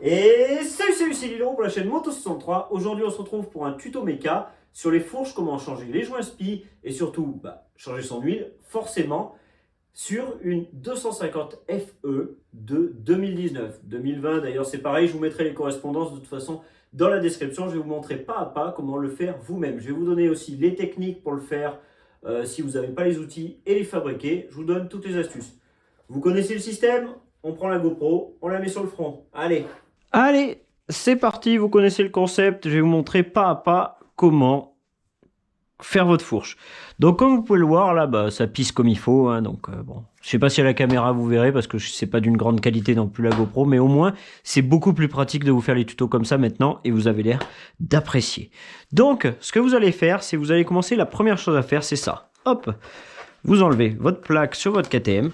Et salut, c'est Lilo pour la chaîne Moto63. Aujourd'hui, on se retrouve pour un tuto méca sur les fourches, comment changer les joints spi et surtout changer son huile, forcément, sur une 250 FE de 2019. 2020, d'ailleurs, c'est pareil, je vous mettrai les correspondances de toute façon dans la description. Je vais vous montrer pas à pas comment le faire vous-même. Je vais vous donner aussi les techniques pour le faire si vous n'avez pas les outils et les fabriquer. Je vous donne toutes les astuces. Vous connaissez le système? On prend la GoPro, on la met sur le front. Allez, c'est parti, vous connaissez le concept, je vais vous montrer pas à pas comment faire votre fourche. Donc comme vous pouvez le voir là, ça pisse comme il faut, hein, donc bon, je sais pas si à la caméra vous verrez parce que c'est pas d'une grande qualité non plus la GoPro, mais au moins c'est beaucoup plus pratique de vous faire les tutos comme ça maintenant et vous avez l'air d'apprécier. Donc ce que vous allez faire, c'est vous allez commencer, la première chose à faire c'est ça, hop, vous enlevez votre plaque sur votre KTM,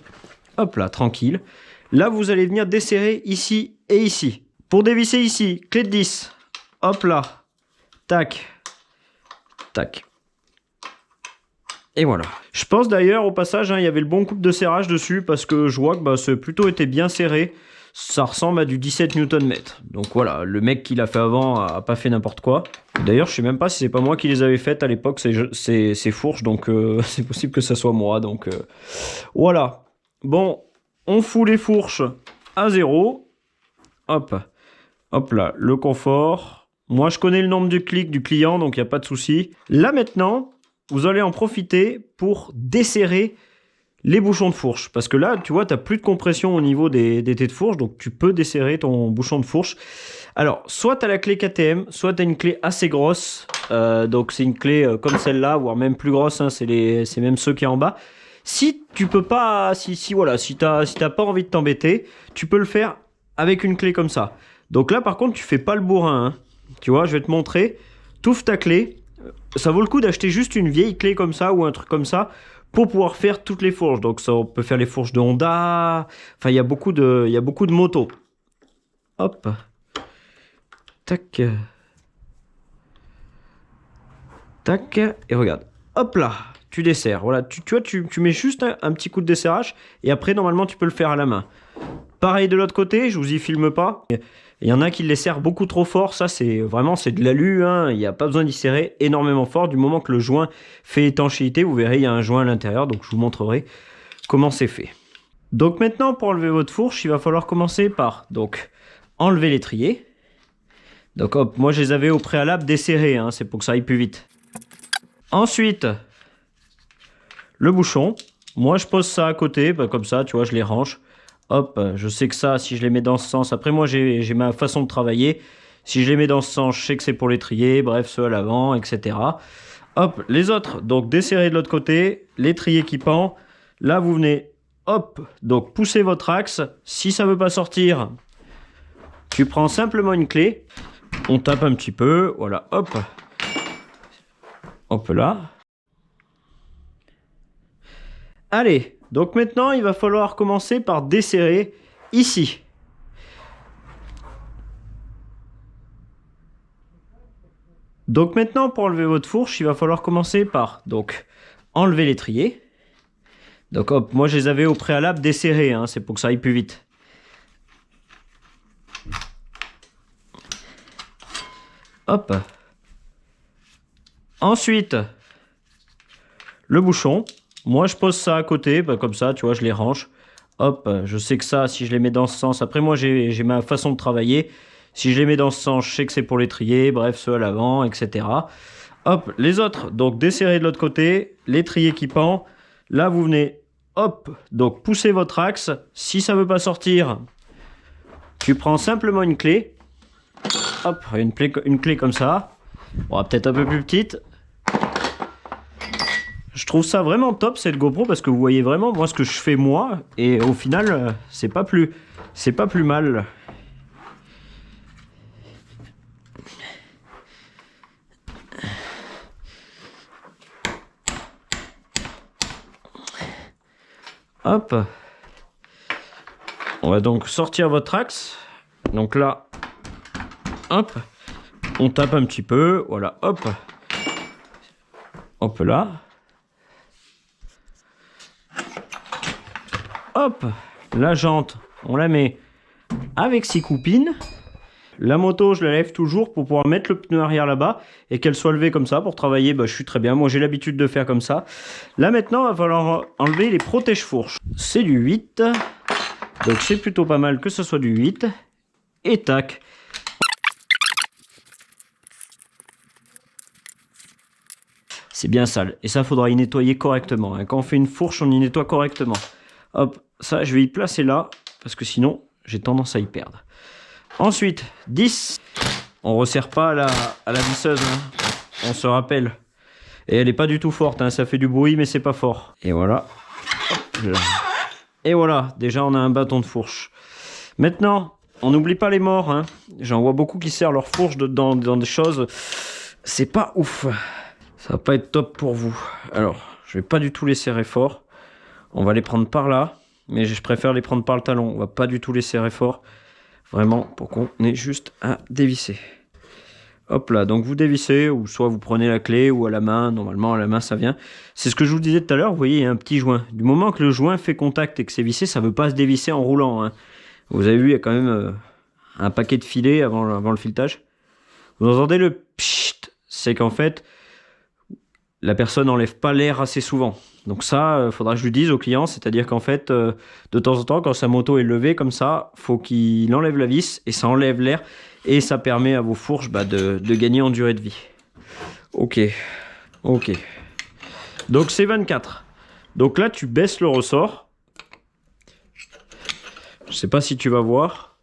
hop là, tranquille. Là vous allez venir desserrer ici et ici. Pour dévisser ici, clé de 10, hop là, tac, tac. Et voilà. Je pense d'ailleurs au passage, il y avait le bon couple de serrage dessus parce que je vois que ça a plutôt été bien serré. Ça ressemble à du 17 Nm. Donc voilà, le mec qui l'a fait avant a pas fait n'importe quoi. D'ailleurs, je sais même pas si c'est pas moi qui les avais faites à l'époque, ces fourches, donc c'est possible que ça soit moi. Donc voilà. Bon, on fout les fourches à 0. Hop. Hop là, le confort. Moi, je connais le nombre de clics du client, donc il n'y a pas de souci. Là, maintenant, vous allez en profiter pour desserrer les bouchons de fourche. Parce que là, tu vois, tu n'as plus de compression au niveau des têtes de fourche, donc tu peux desserrer ton bouchon de fourche. Alors, soit tu as la clé KTM, soit tu as une clé assez grosse. Donc, c'est une clé comme celle-là, voire même plus grosse, hein, c'est même ceux qui est en bas. Si tu peux pas, si t'as pas envie de t'embêter, tu peux le faire avec une clé comme ça. Donc là, par contre, tu fais pas le bourrin. Hein. Tu vois, je vais te montrer. T'ouvres ta clé. Ça vaut le coup d'acheter juste une vieille clé comme ça ou un truc comme ça pour pouvoir faire toutes les fourches. Donc ça, on peut faire les fourches de Honda. Enfin, il y a beaucoup de motos. Hop. Tac. Tac. Et regarde. Hop là. Tu desserres. Voilà. Tu vois, tu mets juste un petit coup de desserrage. Et après, normalement, tu peux le faire à la main. Pareil de l'autre côté, je vous y filme pas. Il y en a qui les serrent beaucoup trop fort, ça c'est de l'alu, hein. Il n'y a pas besoin d'y serrer énormément fort. Du moment que le joint fait étanchéité, vous verrez il y a un joint à l'intérieur, donc je vous montrerai comment c'est fait. Donc maintenant pour enlever votre fourche, il va falloir commencer par enlever l'étrier. Donc hop, moi je les avais au préalable desserrés, hein, c'est pour que ça aille plus vite. Ensuite, le bouchon, moi je pose ça à côté, comme ça tu vois je les range. Hop, je sais que ça, si je les mets dans ce sens, après moi j'ai ma façon de travailler. Si je les mets dans ce sens, je sais que c'est pour l'étrier, bref, ceux à l'avant, etc. Hop, les autres, donc desserrés de l'autre côté, l'étrier qui pend. Là, vous venez, hop, donc poussez votre axe. Si ça ne veut pas sortir, tu prends simplement une clé. On tape un petit peu, voilà, hop. Hop là. Allez. Donc maintenant, il va falloir commencer par desserrer ici. Donc maintenant, pour enlever votre fourche, il va falloir commencer par enlever l'étrier. Donc hop, moi je les avais au préalable desserrés, hein, c'est pour que ça aille plus vite. Hop. Ensuite, le bouchon. Moi, je pose ça à côté, comme ça, tu vois, je les range. Hop, je sais que ça, si je les mets dans ce sens, après moi, j'ai ma façon de travailler. Si je les mets dans ce sens, je sais que c'est pour l'étrier, bref, ceux à l'avant, etc. Hop, les autres, donc desserrés de l'autre côté, l'étrier qui pend. Là, vous venez, hop, donc poussez votre axe. Si ça ne veut pas sortir, tu prends simplement une clé. Hop, une clé comme ça. Bon, peut-être un peu plus petite. Je trouve ça vraiment top cette GoPro parce que vous voyez vraiment moi ce que je fais moi et au final c'est pas plus mal. Hop. On va donc sortir votre axe. Donc là, hop, on tape un petit peu, voilà, hop. Hop là. Hop, la jante, on la met avec 6 coupines. La moto, je la lève toujours pour pouvoir mettre le pneu arrière là-bas et qu'elle soit levée comme ça pour travailler. Bah, je suis très bien. Moi, j'ai l'habitude de faire comme ça. Là, maintenant, il va falloir enlever les protège-fourches. C'est du 8. Donc, c'est plutôt pas mal que ce soit du 8. Et tac. C'est bien sale. Et ça, faudra y nettoyer correctement. Quand on fait une fourche, on y nettoie correctement. Hop, ça, je vais y placer là. Parce que sinon, j'ai tendance à y perdre. Ensuite, 10. On ne resserre pas à la visseuse. Hein. On se rappelle. Et elle n'est pas du tout forte. Hein. Ça fait du bruit, mais c'est pas fort. Et voilà. Hop là. Et voilà. Déjà, on a un bâton de fourche. Maintenant, on n'oublie pas les morts. Hein. J'en vois beaucoup qui serrent leur fourche dans des choses. C'est pas ouf. Ça va pas être top pour vous. Alors, je vais pas du tout les serrer fort. On va les prendre par là. Mais je préfère les prendre par le talon. On va pas du tout les serrer fort. Vraiment, pour qu'on ait juste à dévisser. Hop là, donc vous dévissez, ou soit vous prenez la clé, ou à la main. Normalement, à la main, ça vient. C'est ce que je vous disais tout à l'heure. Vous voyez, il y a un petit joint. Du moment que le joint fait contact et que c'est vissé, ça ne veut pas se dévisser en roulant. Hein. Vous avez vu, il y a quand même un paquet de filets avant le filetage. Vous entendez le pchit, c'est qu'en fait, la personne n'enlève pas l'air assez souvent. Donc ça, faudra que je lui dise au client, c'est-à-dire qu'en fait, de temps en temps, quand sa moto est levée comme ça, faut qu'il enlève la vis et ça enlève l'air et ça permet à vos fourches de gagner en durée de vie. Ok, ok. Donc c'est 24. Donc là, tu baisses le ressort. Je sais pas si tu vas voir.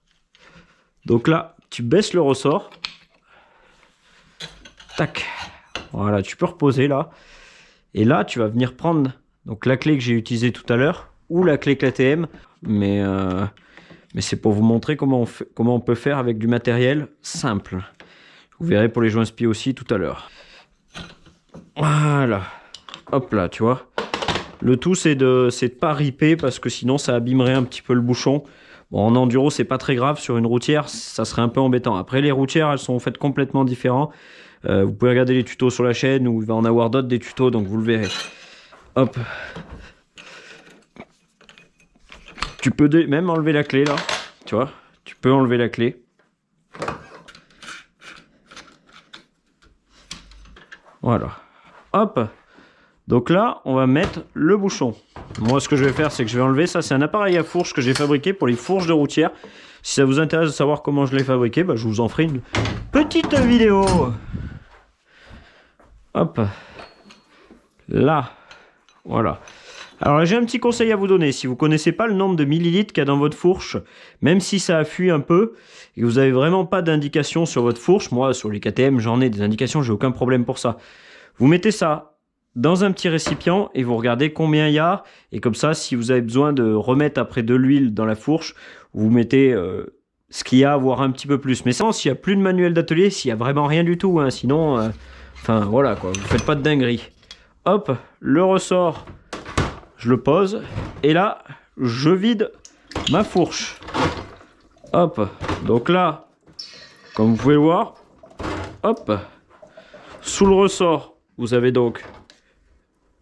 Donc là, tu baisses le ressort. Tac. Voilà, tu peux reposer là. Et là, tu vas venir prendre donc, la clé que j'ai utilisée tout à l'heure ou la clé KTM. Mais c'est pour vous montrer comment on peut faire avec du matériel simple. Vous verrez pour les joints SPI aussi tout à l'heure. Voilà. Hop là, tu vois. Le tout, c'est de pas ripper parce que sinon, ça abîmerait un petit peu le bouchon. Bon, en enduro, c'est pas très grave. Sur une routière, ça serait un peu embêtant. Après, les routières, elles sont faites complètement différentes. Vous pouvez regarder les tutos sur la chaîne ou il va en avoir d'autres des tutos, donc vous le verrez. Hop. Tu peux même enlever la clé là, tu vois. Tu peux enlever la clé. Voilà. Hop. Donc là, on va mettre le bouchon. Moi, ce que je vais faire, c'est que je vais enlever ça. C'est un appareil à fourche que j'ai fabriqué pour les fourches de routière. Si ça vous intéresse de savoir comment je l'ai fabriqué, bah, je vous en ferai une petite vidéo. Hop. Là. Voilà. Alors j'ai un petit conseil à vous donner. Si vous ne connaissez pas le nombre de millilitres qu'il y a dans votre fourche, même si ça fuit un peu, et que vous n'avez vraiment pas d'indication sur votre fourche, moi sur les KTM j'en ai des indications, j'ai aucun problème pour ça. Vous mettez ça dans un petit récipient et vous regardez combien il y a. Et comme ça, si vous avez besoin de remettre après de l'huile dans la fourche, vous mettez ce qu'il y a, voire un petit peu plus. Mais ça, s'il n'y a plus de manuel d'atelier, s'il n'y a vraiment rien du tout, hein, sinon, enfin voilà quoi, vous faites pas de dinguerie. Hop, le ressort, je le pose. Et là, je vide ma fourche. Hop, donc là, comme vous pouvez le voir, hop, sous le ressort, vous avez donc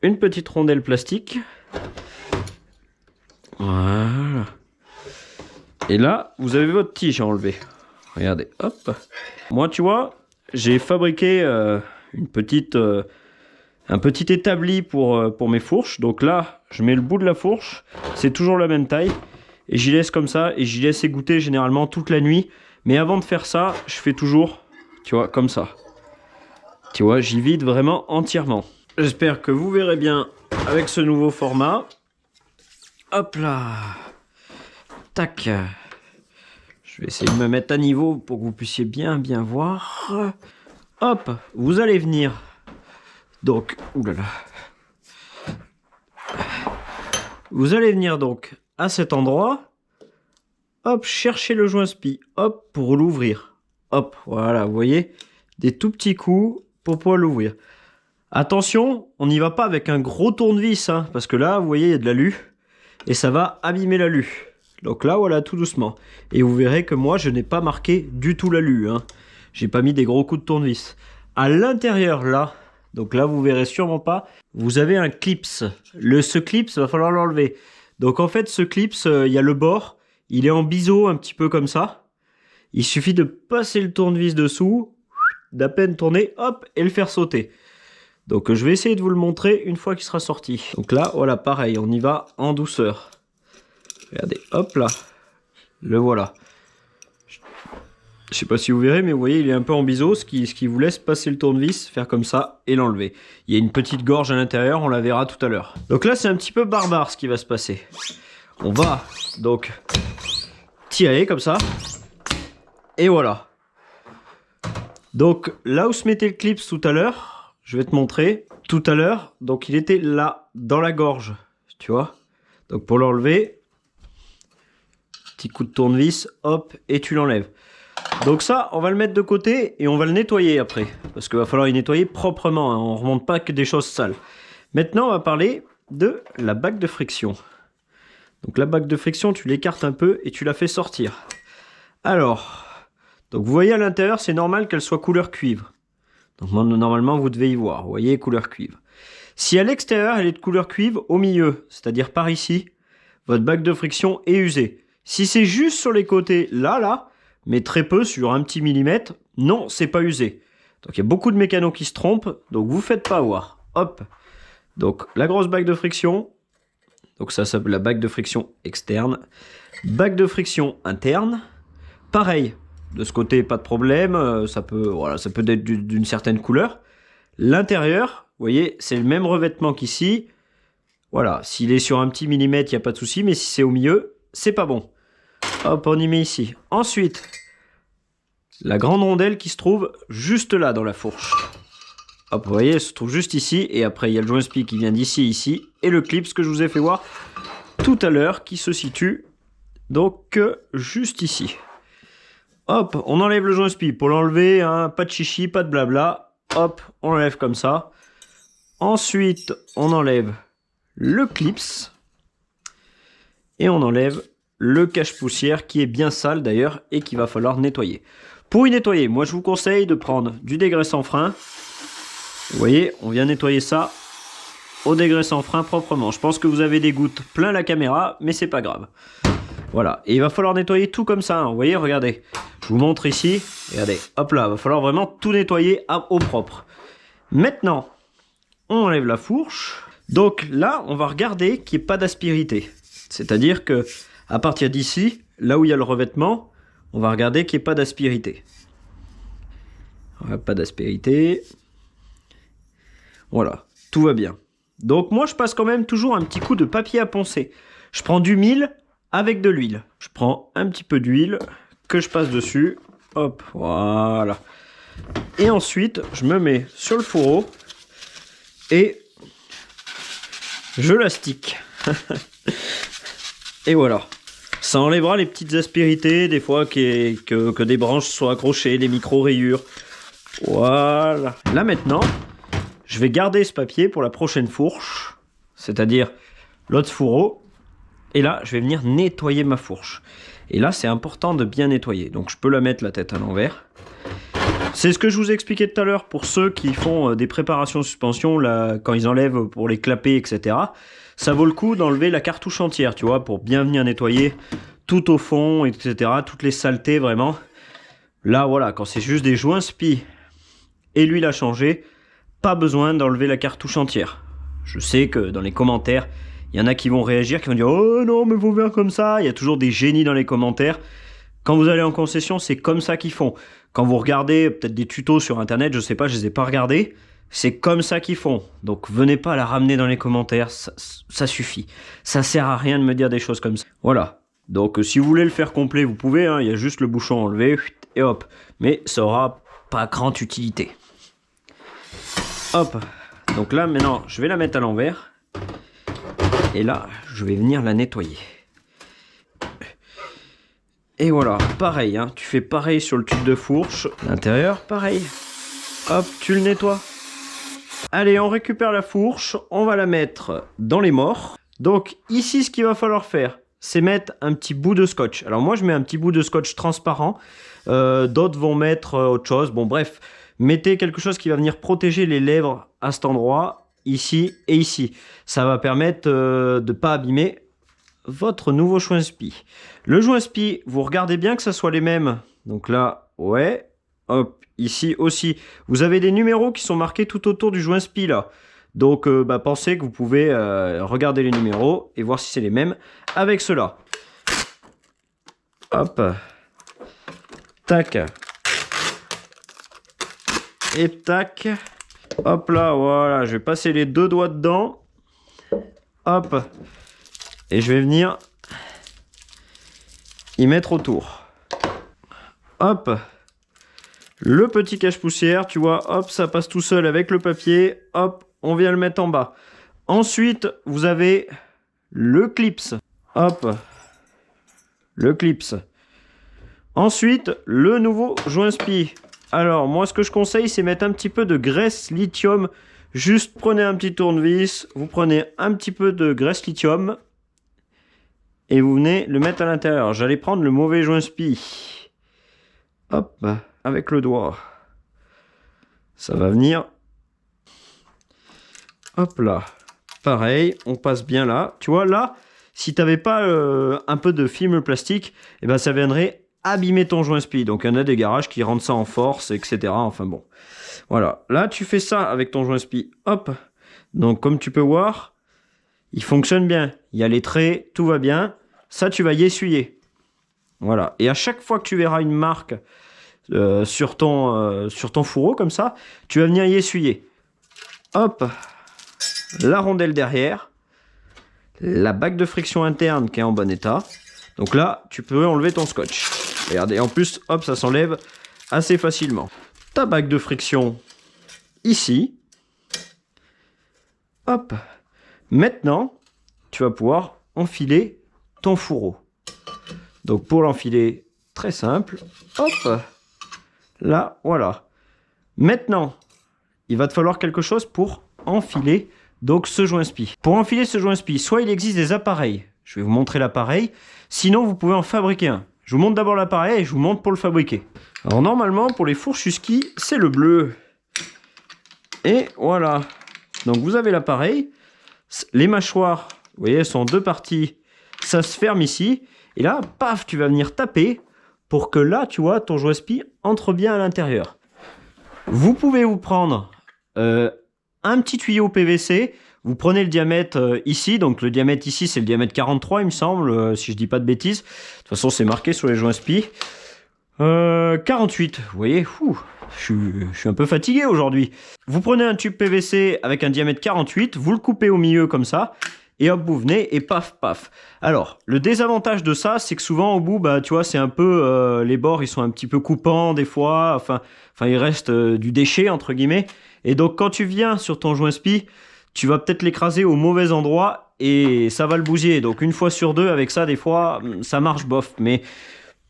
une petite rondelle plastique. Voilà. Et là, vous avez votre tige à enlever. Regardez, hop. Moi, tu vois, j'ai fabriqué un petit établi pour mes fourches. Donc là, je mets le bout de la fourche. C'est toujours la même taille. Et j'y laisse comme ça. Et j'y laisse égoutter généralement toute la nuit. Mais avant de faire ça, je fais toujours, tu vois, comme ça. Tu vois, j'y vide vraiment entièrement. J'espère que vous verrez bien avec ce nouveau format. Hop là. Tac. Je vais essayer de me mettre à niveau pour que vous puissiez bien voir. Hop, vous allez venir. Donc, oulala. Vous allez venir donc à cet endroit. Hop, chercher le joint SPI. Hop, pour l'ouvrir. Hop, voilà, vous voyez, des tout petits coups pour pouvoir l'ouvrir. Attention, on n'y va pas avec un gros tournevis, hein, parce que là, vous voyez, il y a de l'alu. Et ça va abîmer l'alu. Donc là, voilà, tout doucement. Et vous verrez que moi, je n'ai pas marqué du tout l'alu. Hein. J'ai pas mis des gros coups de tournevis. À l'intérieur, là, donc là, vous verrez sûrement pas, vous avez un clips. Ce clips, va falloir l'enlever. Donc en fait, ce clips, il y a le bord. Il est en biseau, un petit peu comme ça. Il suffit de passer le tournevis dessous, d'à peine tourner, hop, et le faire sauter. Donc je vais essayer de vous le montrer une fois qu'il sera sorti. Donc là, voilà, pareil, on y va en douceur. Regardez, hop là, le voilà. Je sais pas si vous verrez, mais vous voyez, il est un peu en biseau, ce qui vous laisse passer le tournevis, faire comme ça et l'enlever. Il y a une petite gorge à l'intérieur, on la verra tout à l'heure. Donc là, c'est un petit peu barbare ce qui va se passer. On va donc tirer comme ça. Et voilà. Donc là où se mettait le clip tout à l'heure, je vais te montrer. Tout à l'heure, donc il était là, dans la gorge, tu vois. Donc pour l'enlever, petit coup de tournevis, hop, et tu l'enlèves. Donc ça, on va le mettre de côté et on va le nettoyer après. Parce qu'il va falloir y nettoyer proprement, hein. On ne remonte pas que des choses sales. Maintenant, on va parler de la bague de friction. Donc la bague de friction, tu l'écartes un peu et tu la fais sortir. Alors, donc vous voyez à l'intérieur, c'est normal qu'elle soit couleur cuivre. Donc normalement, vous devez y voir. Vous voyez, couleur cuivre. Si à l'extérieur, elle est de couleur cuivre, au milieu, c'est-à-dire par ici, votre bague de friction est usée. Si c'est juste sur les côtés, là, mais très peu, sur un petit millimètre, non, c'est pas usé. Donc il y a beaucoup de mécanos qui se trompent, donc vous faites pas avoir. Hop. Donc la grosse bague de friction. Donc ça c'est la bague de friction externe. Bague de friction interne. Pareil, de ce côté, pas de problème. Ça peut être d'une certaine couleur. L'intérieur, vous voyez, c'est le même revêtement qu'ici. Voilà, s'il est sur un petit millimètre, il n'y a pas de souci, mais si c'est au milieu, c'est pas bon. Hop, on y met ici. Ensuite, la grande rondelle qui se trouve juste là dans la fourche. Hop, vous voyez, elle se trouve juste ici. Et après, il y a le joint spi qui vient d'ici, ici. Et le clip, ce que je vous ai fait voir tout à l'heure, qui se situe donc juste ici. Hop, on enlève le joint spi. Pour l'enlever, hein, pas de chichi, pas de blabla. Hop, on l'enlève comme ça. Ensuite, on enlève le clips. Et on enlève le cache-poussière qui est bien sale d'ailleurs et qu'il va falloir nettoyer. Pour y nettoyer, moi je vous conseille de prendre du dégraissant frein. Vous voyez, on vient nettoyer ça au dégraissant frein proprement. Je pense que vous avez des gouttes plein la caméra, mais c'est pas grave. Voilà, et il va falloir nettoyer tout comme ça, hein. Vous voyez, regardez. Je vous montre ici, regardez, hop là, il va falloir vraiment tout nettoyer au propre. Maintenant, on enlève la fourche. Donc là, on va regarder qu'il n'y ait pas d'aspérité. C'est-à-dire que à partir d'ici, là où il y a le revêtement, on va regarder qu'il n'y ait pas d'aspérité. Pas d'aspérité. Voilà, tout va bien. Donc moi, je passe quand même toujours un petit coup de papier à poncer. Je prends du mil avec de l'huile. Je prends un petit peu d'huile que je passe dessus. Hop, voilà. Et ensuite, je me mets sur le fourreau et je l'astique. Et voilà. Ça enlèvera les petites aspérités, des fois que des branches soient accrochées, les micro-rayures. Voilà. Là maintenant, je vais garder ce papier pour la prochaine fourche, c'est-à-dire l'autre fourreau. Et là, je vais venir nettoyer ma fourche. Et là, c'est important de bien nettoyer. Donc, je peux la mettre la tête à l'envers. C'est ce que je vous ai expliqué tout à l'heure pour ceux qui font des préparations de suspension, là, quand ils enlèvent pour les clapper, etc. Ça vaut le coup d'enlever la cartouche entière, tu vois, pour bien venir nettoyer tout au fond, etc. Toutes les saletés, vraiment. Là, voilà, quand c'est juste des joints spi et l'huile à changer, pas besoin d'enlever la cartouche entière. Je sais que dans les commentaires, il y en a qui vont réagir, qui vont dire « Oh non, mais faut faire comme ça !» Il y a toujours des génies dans les commentaires. Quand vous allez en concession, c'est comme ça qu'ils font. Quand vous regardez peut-être des tutos sur internet, je sais pas, je les ai pas regardés, c'est comme ça qu'ils font. Donc venez pas la ramener dans les commentaires, ça suffit. Ça sert à rien de me dire des choses comme ça. Voilà. Donc si vous voulez le faire complet, vous pouvez, hein, il y a juste le bouchon enlevé, et hop. Mais ça aura pas grande utilité. Hop. Donc là, maintenant, je vais la mettre à l'envers. Et là, je vais venir la nettoyer. Et voilà, pareil, hein, tu fais pareil sur le tube de fourche. L'intérieur, pareil. Hop, tu le nettoies. Allez, on récupère la fourche. On va la mettre dans les morts. Donc ici, ce qu'il va falloir faire, c'est mettre un petit bout de scotch. Alors moi, je mets un petit bout de scotch transparent. D'autres vont mettre autre chose. Bon, bref, mettez quelque chose qui va venir protéger les lèvres à cet endroit, ici et ici. Ça va permettre de ne pas abîmer votre nouveau joint spi. Le joint spi, vous regardez bien que ça soit les mêmes Donc là, ouais. Hop, ici aussi. Vous avez des numéros qui sont marqués tout autour du joint SPI là. Donc pensez que vous pouvez regarder les numéros et voir si c'est les mêmes avec ceux-là. Hop. Tac. Et tac. Hop là, voilà. Je vais passer les 2 doigts dedans. Hop. Et je vais venir y mettre autour. Hop. Le petit cache-poussière, tu vois, hop, ça passe tout seul avec le papier. Hop, on vient le mettre en bas. Ensuite, vous avez le clips. Hop. Le clips. Ensuite, le nouveau joint SPI. Alors, moi, ce que je conseille, c'est mettre un petit peu de graisse lithium. Juste, prenez un petit tournevis, vous prenez un petit peu de graisse lithium et vous venez le mettre à l'intérieur. J'allais prendre le mauvais joint SPI. Hop, avec le doigt. Ça va venir. Hop là. Pareil, on passe bien là. Tu vois, là, si tu n'avais pas un peu de film plastique, eh ben, ça viendrait abîmer ton joint SPI. Donc, il y en a des garages qui rendent ça en force, etc. Enfin bon. Voilà. Là, tu fais ça avec ton joint SPI. Hop. Donc, comme tu peux voir, il fonctionne bien. Il y a les traits, tout va bien. Ça, tu vas y essuyer. Voilà. Et à chaque fois que tu verras une marque sur ton fourreau, comme ça, tu vas venir y essuyer. Hop. La rondelle derrière. La bague de friction interne qui est en bon état. Donc là, tu peux enlever ton scotch. Regardez, en plus, hop, ça s'enlève assez facilement. Ta bague de friction ici. Hop. Maintenant, tu vas pouvoir enfiler ton fourreau. Donc pour l'enfiler, très simple. Hop. Là, voilà. Maintenant, il va te falloir quelque chose pour enfiler donc ce joint SPI. Pour enfiler ce joint SPI, soit il existe des appareils. Je vais vous montrer l'appareil. Sinon, vous pouvez en fabriquer un. Je vous montre d'abord l'appareil et je vous montre pour le fabriquer. Alors normalement, pour les fourches Husky, c'est le bleu. Et voilà. Donc vous avez l'appareil. Les mâchoires, vous voyez, elles sont en 2 parties. Ça se ferme ici. Et là, paf, tu vas venir taper pour que là, tu vois, ton joint SPI entre bien à l'intérieur. Vous pouvez vous prendre un petit tuyau PVC. Vous prenez le diamètre ici, donc le diamètre ici c'est le diamètre 43 il me semble, si je dis pas de bêtises. De toute façon c'est marqué sur les joints SPI. 48, vous voyez, je suis un peu fatigué aujourd'hui. Vous prenez un tube PVC avec un diamètre 48, vous le coupez au milieu comme ça, et hop vous venez et paf paf. Alors le désavantage de ça c'est que souvent au bout, bah tu vois c'est un peu, les bords ils sont un petit peu coupants des fois, enfin il reste du déchet entre guillemets. Et donc quand tu viens sur ton joint SPI, tu vas peut-être l'écraser au mauvais endroit et ça va le bousiller. Donc une fois sur deux avec ça, des fois, ça marche bof. Mais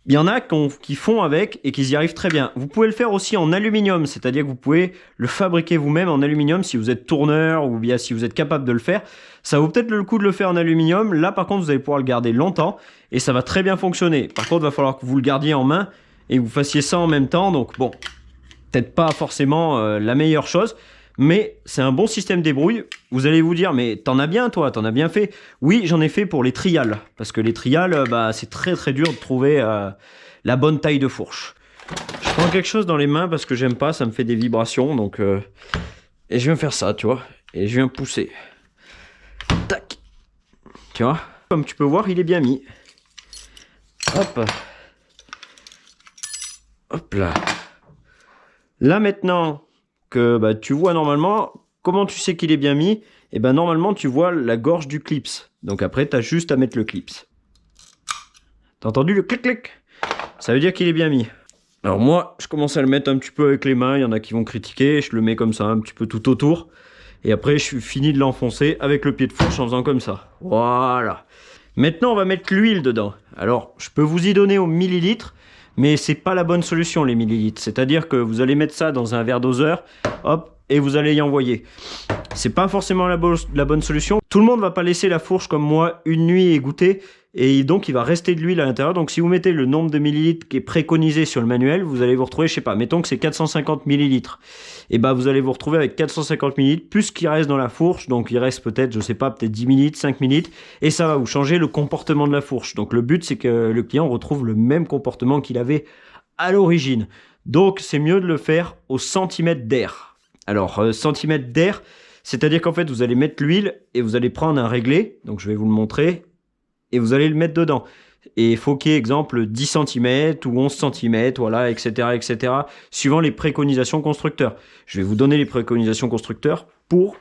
il y en a qui font avec et qui y arrivent très bien. Vous pouvez le faire aussi en aluminium, c'est-à-dire que vous pouvez le fabriquer vous-même en aluminium si vous êtes tourneur ou bien si vous êtes capable de le faire. Ça vaut peut-être le coup de le faire en aluminium. Là par contre, vous allez pouvoir le garder longtemps et ça va très bien fonctionner. Par contre, il va falloir que vous le gardiez en main et que vous fassiez ça en même temps. Donc bon, peut-être pas forcément la meilleure chose. Mais c'est un bon système débrouille. Vous allez vous dire, mais t'en as bien toi, t'en as bien fait. Oui, j'en ai fait pour les trials. Parce que les trials, c'est très très dur de trouver la bonne taille de fourche. Je prends quelque chose dans les mains parce que j'aime pas, ça me fait des vibrations. Donc, et je viens faire ça, tu vois. Et je viens pousser. Tac. Tu vois. Comme tu peux voir, il est bien mis. Hop. Hop là. Là maintenant que tu vois normalement, comment tu sais qu'il est bien mis? Et normalement tu vois la gorge du clips. Donc après tu as juste à mettre le clips. T'as entendu le clic clic? Ça veut dire qu'il est bien mis. Alors moi je commence à le mettre un petit peu avec les mains, il y en a qui vont critiquer, je le mets comme ça un petit peu tout autour. Et après je finis de l'enfoncer avec le pied de fourche en faisant comme ça. Voilà. Maintenant on va mettre l'huile dedans. Alors je peux vous y donner au millilitre. Mais c'est pas la bonne solution les millilitres. C'est-à-dire que vous allez mettre ça dans un verre doseur, hop, et vous allez y envoyer. C'est pas forcément la bonne solution. Tout le monde va pas laisser la fourche comme moi une nuit et goûter. Et donc il va rester de l'huile à l'intérieur. Donc si vous mettez le nombre de millilitres qui est préconisé sur le manuel, vous allez vous retrouver, je sais pas, mettons que c'est 450 millilitres. Et vous allez vous retrouver avec 450 millilitres plus ce qui reste dans la fourche. Donc il reste peut-être, je sais pas, peut-être 10 millilitres, 5 millilitres. Et ça va vous changer le comportement de la fourche. Donc le but c'est que le client retrouve le même comportement qu'il avait à l'origine. Donc c'est mieux de le faire au centimètre d'air. Alors centimètre d'air, c'est-à-dire qu'en fait vous allez mettre l'huile et vous allez prendre un réglé, donc je vais vous le montrer, et vous allez le mettre dedans. Et il faut qu'il y ait exemple 10 cm ou 11 cm, voilà, etc., etc., suivant les préconisations constructeurs. Je vais vous donner les préconisations constructeurs pour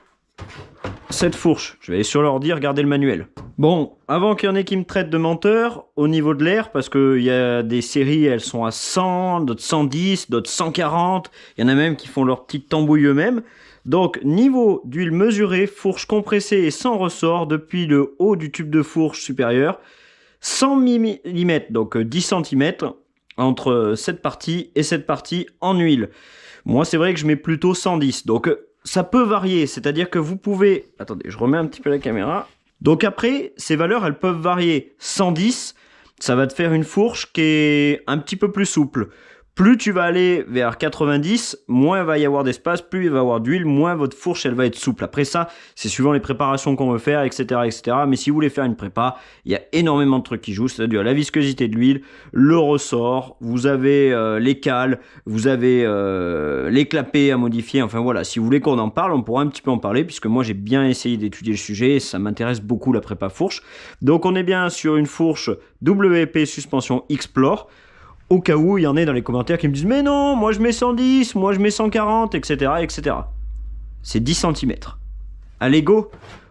cette fourche. Je vais aller sur l'ordi, regarder le manuel. Bon, avant qu'il y en ait qui me traitent de menteur, au niveau de l'air, parce qu'il y a des séries, elles sont à 100, d'autres 110, d'autres 140, il y en a même qui font leur petite tambouille eux-mêmes. Donc, niveau d'huile mesurée, fourche compressée et sans ressort depuis le haut du tube de fourche supérieur, 100 mm, donc 10 cm, entre cette partie et cette partie en huile. Moi, c'est vrai que je mets plutôt 110, donc ça peut varier, c'est-à-dire que vous pouvez... Attendez, je remets un petit peu la caméra. Donc après, ces valeurs, elles peuvent varier. 110, ça va te faire une fourche qui est un petit peu plus souple. Plus tu vas aller vers 90, moins il va y avoir d'espace, plus il va y avoir d'huile, moins votre fourche elle va être souple. Après ça, c'est suivant les préparations qu'on veut faire, etc., etc. Mais si vous voulez faire une prépa, il y a énormément de trucs qui jouent, c'est-à-dire la viscosité de l'huile, le ressort, vous avez les cales, vous avez les clapets à modifier. Enfin voilà, si vous voulez qu'on en parle, on pourra un petit peu en parler, puisque moi j'ai bien essayé d'étudier le sujet, et ça m'intéresse beaucoup la prépa fourche. Donc on est bien sur une fourche WP suspension Explore. Au cas où il y en ait dans les commentaires qui me disent mais non, moi je mets 110, moi je mets 140, etc. etc. C'est 10 cm. Allez go,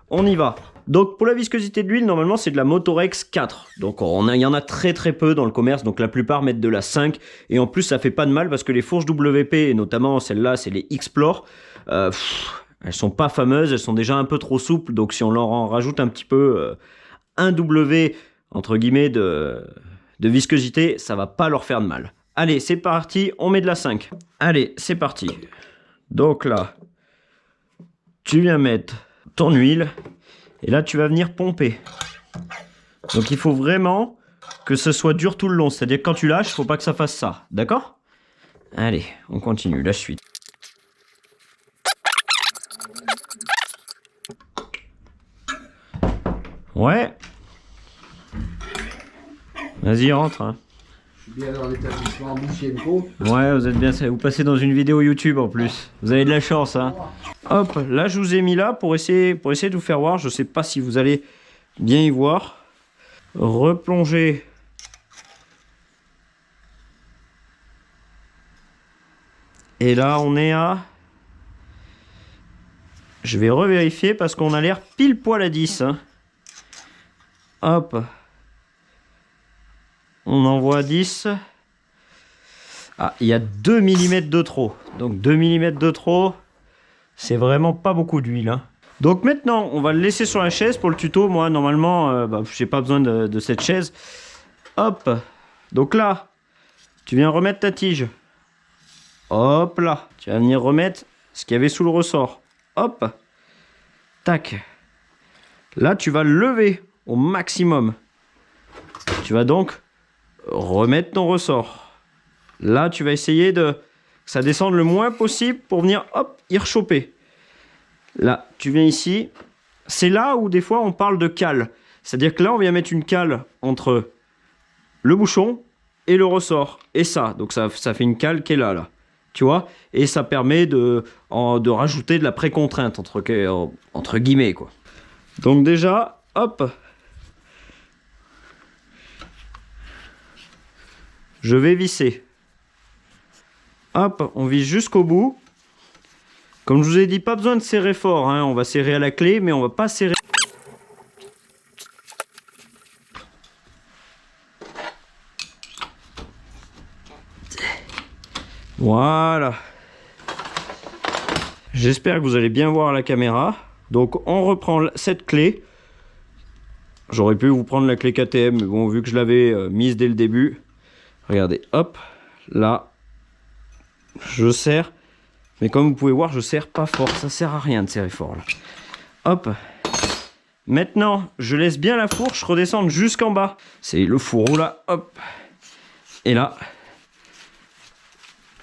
on y va. Donc pour la viscosité de l'huile, normalement c'est de la Motorex 4. Donc il y en a très très peu dans le commerce, donc la plupart mettent de la 5. Et en plus ça fait pas de mal parce que les fourches WP, et notamment celle-là, c'est les Explore, elles sont pas fameuses, elles sont déjà un peu trop souples. Donc si on leur en rajoute un petit peu un W, entre guillemets, de viscosité, ça va pas leur faire de mal. Allez, c'est parti, on met de la 5. Allez, c'est parti. Donc là, tu viens mettre ton huile, et là tu vas venir pomper. Donc il faut vraiment que ce soit dur tout le long, c'est-à-dire que quand tu lâches, il faut pas que ça fasse ça, d'accord? Allez, on continue, la suite. Ouais. Vas-y, rentre. Hein. Je suis bien dans l'établissement Bouchienko. Ouais, vous êtes bien, vous passez dans une vidéo YouTube en plus. Vous avez de la chance, hein. Hop, là je vous ai mis là pour essayer de vous faire voir. Je sais pas si vous allez bien y voir. Replonger. Et là on est à... Je vais revérifier parce qu'on a l'air pile poil à 10. Hein. Hop. On envoie 10. Ah, il y a 2 mm de trop. Donc 2 mm de trop, c'est vraiment pas beaucoup d'huile. Hein. Donc maintenant, on va le laisser sur la chaise pour le tuto. Moi, normalement, j'ai pas besoin de cette chaise. Hop. Donc là, tu viens remettre ta tige. Hop là. Tu vas venir remettre ce qu'il y avait sous le ressort. Hop. Tac. Là, tu vas lever au maximum. Tu vas donc remettre ton ressort. Là, tu vas essayer que ça descende le moins possible pour venir, hop, y rechoper. Là, tu viens ici. C'est là où des fois on parle de cale. C'est-à-dire que là, on vient mettre une cale entre le bouchon et le ressort. Et ça, donc ça fait une cale qui est là. Tu vois? Et ça permet de rajouter de la précontrainte, entre guillemets, quoi. Donc déjà, hop. Je vais visser. Hop, on visse jusqu'au bout. Comme je vous ai dit, pas besoin de serrer fort. Hein. On va serrer à la clé, mais on va pas serrer. Voilà. J'espère que vous allez bien voir la caméra. Donc on reprend cette clé. J'aurais pu vous prendre la clé KTM, mais bon, vu que je l'avais mise dès le début. Regardez, hop, là, je serre, mais comme vous pouvez voir, je serre pas fort, ça sert à rien de serrer fort là. Hop, maintenant, je laisse bien la fourche redescendre jusqu'en bas. C'est le fourreau là, hop, et là,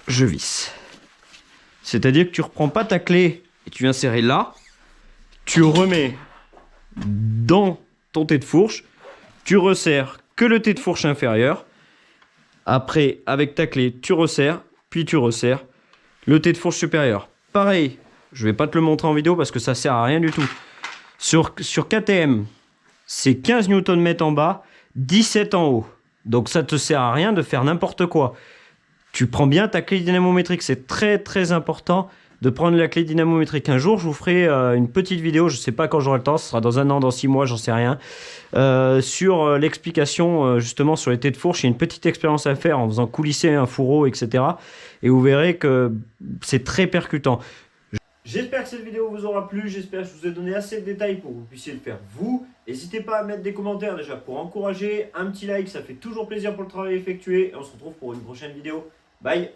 je visse. C'est-à-dire que tu reprends pas ta clé et tu viens serrer là, tu remets dans ton thé de fourche, tu resserres que le thé de fourche inférieur. Après, avec ta clé, tu resserres, puis tu resserres le T de fourche supérieur. Pareil, je vais pas te le montrer en vidéo parce que ça sert à rien du tout. Sur KTM, c'est 15 Nm en bas, 17 en haut. Donc ça te sert à rien de faire n'importe quoi. Tu prends bien ta clé dynamométrique, c'est très très important de prendre la clé dynamométrique. Un jour, je vous ferai une petite vidéo, je ne sais pas quand j'aurai le temps, ce sera dans un an, dans 6 mois, j'en sais rien, sur l'explication justement sur les T de fourche. Il y a une petite expérience à faire en faisant coulisser un fourreau, etc. Et vous verrez que c'est très percutant. J'espère que cette vidéo vous aura plu, j'espère que je vous ai donné assez de détails pour que vous puissiez le faire vous. N'hésitez pas à mettre des commentaires déjà pour encourager, un petit like, ça fait toujours plaisir pour le travail effectué. Et on se retrouve pour une prochaine vidéo. Bye!